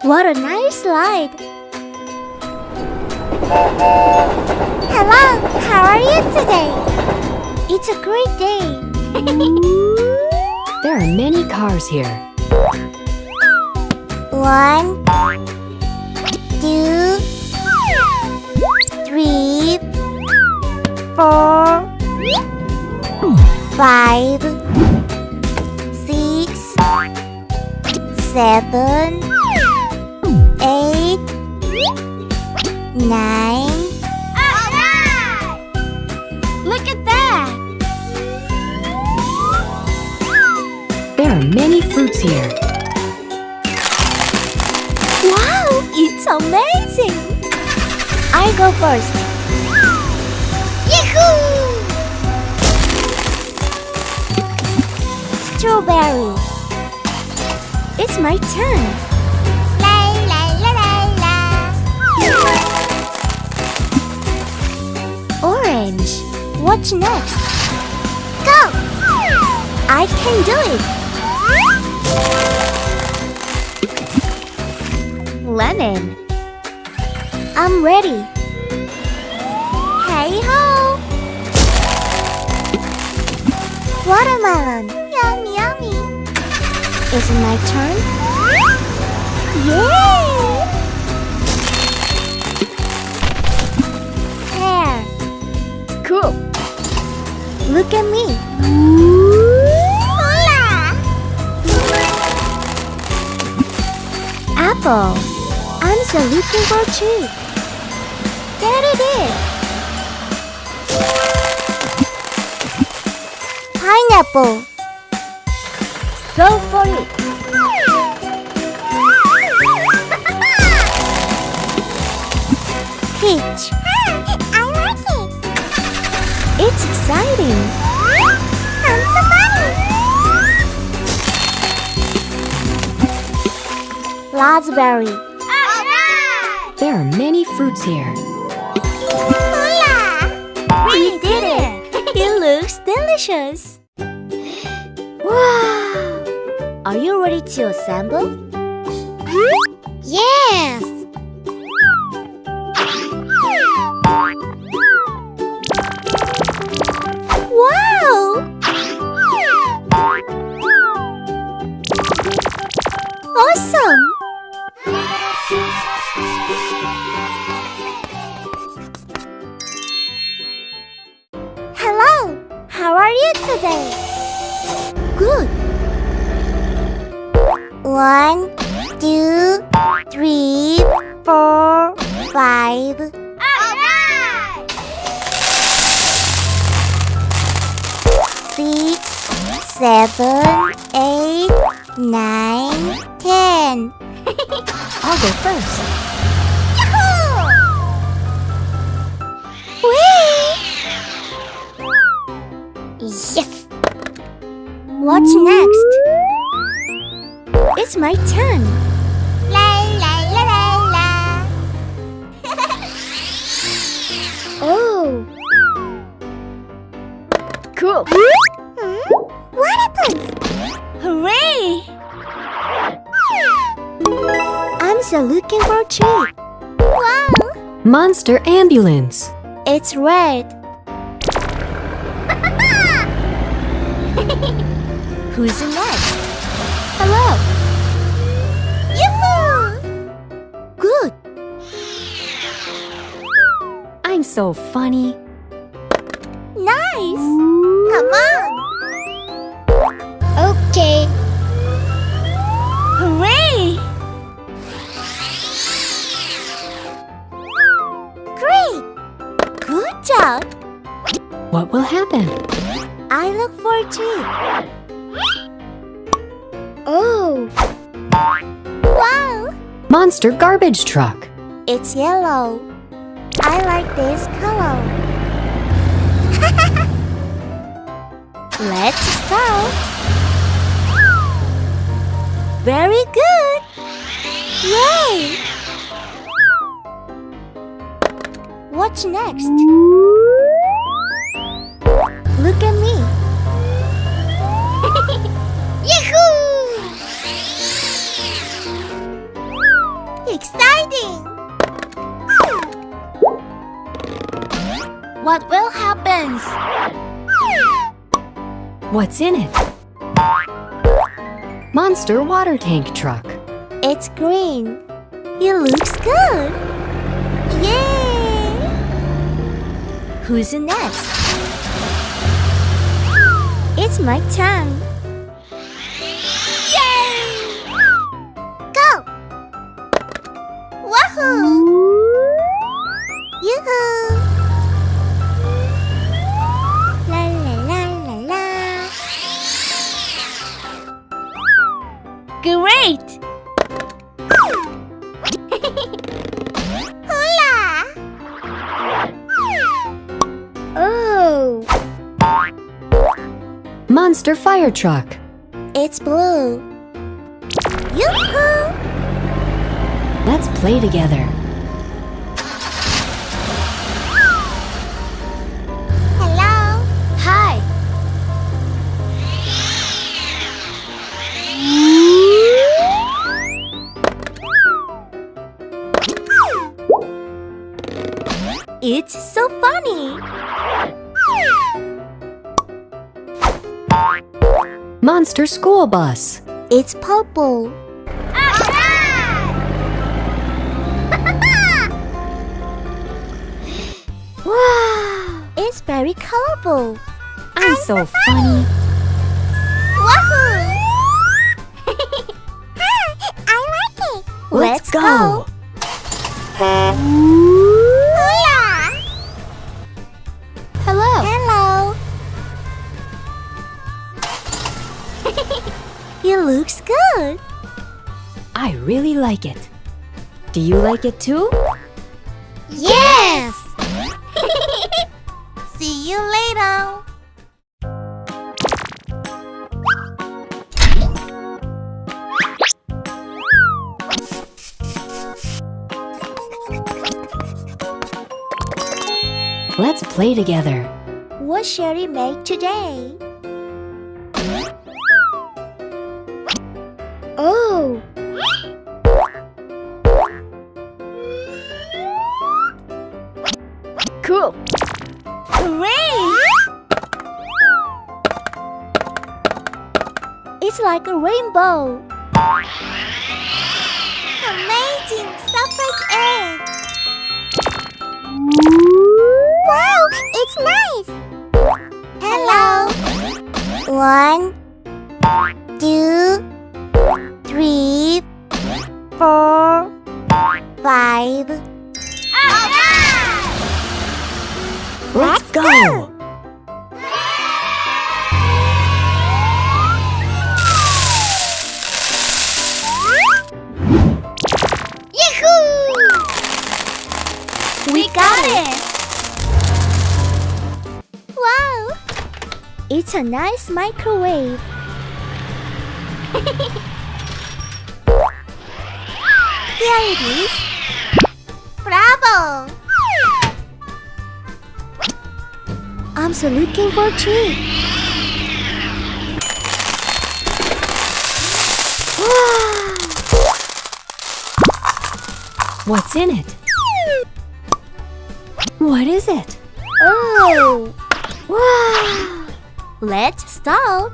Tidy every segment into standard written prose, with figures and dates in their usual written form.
What a nice slide! Hello, how are you today? It's a great day. There are many cars here. 1, 2, 3, 4, 5, 6, 7, 8, 9. Look at that! There are many fruits here. Wow, it's amazing! I go first. Yahoo! Strawberry. It's my turn. La la la la la. Orange. What's next? Go! I can do it. Lemon. I'm ready. Hey ho! Watermelon. Yummy, yummy. Is it my turn? Yay! Pear. Cool. Look at me. Hola! Apple. I'm so looking for a tree. There it is. Pineapple. Go for it. Peach. I like it. It's exciting. I'm so funny. Raspberry. There are many fruits here. Hola! We did it! It looks delicious. Wow! Are you ready to assemble? Yes! Wow! Awesome! Hello! How are you today? Good! 1, 2, 3, 4, 5. Alright! 6, 7, 8, 9, 10. I'll go first. Yahoo! Whee! Yes! What's next? It's my turn. La la la la la. Oh. Cool. What happens? Hooray! I'm so looking for a tree. Wow! Monster ambulance. It's red. Who's next? Hello. Yoo-hoo! Good. I'm so funny. Nice. Come on. Okay. Hooray! Great. Good job. What will happen? I look for a tree. Oh! Wow! Monster garbage truck. It's yellow. I like this color. Let's start. Very good. Yay! What's next? Look at me. Yahoo! Congratulations! What's in it? Monster water tank truck. It's green. It looks good. Yay! Who's next? It's my turn. Yay! Go! Wahoo! Yoo-hoo! La la la la la. Great! Hola! Oh! Monster fire truck. It's blue. Yoo-hoo! Let's play together. Hello. Hi. It's so funny. Monster school bus. It's purple. Wow! It's very colorful. I'm so funny. Wahoo! I like it. Let's go. Hola! Hello. Hello. It looks good. I really like it. Do you like it too? Yes! See you later. Let's play together. What shall we make today? Oh! Cool. Hooray! It's like a rainbow. Amazing! Surprise egg! Wow! It's nice! Hello! 1, 2, 3, 4, 5. Let's go. We got it! Wow! It's a nice microwave. Here it is. Bravo! I'm so looking for a treat. Wow! What's in it? What is it? Oh! Wow! Let's start.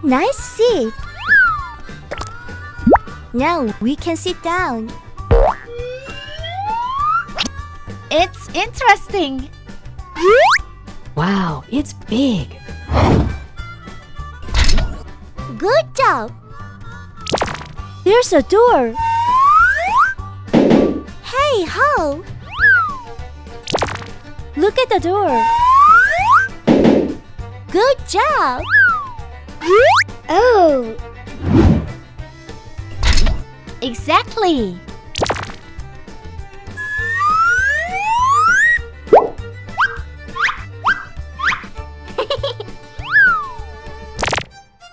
Nice seat. Now we can sit down. It's interesting. Wow, it's big. Good job. There's a door. Hey, ho! Look at the door. Good job. Oh. Exactly.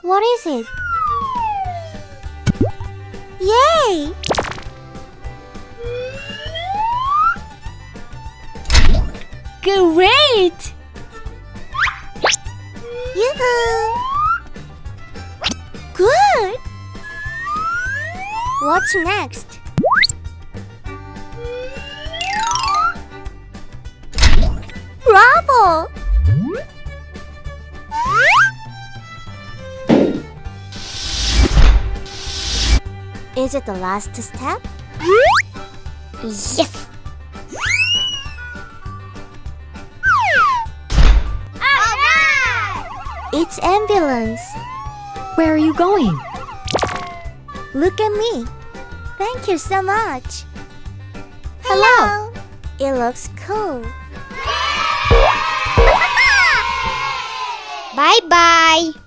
What is it? Yay! Great! Yoo-hoo! Good! What's next? Is it the last step? Yes! It's ambulance. Where are you going? Look at me. Thank you so much. Hello. It looks cool. Bye-bye!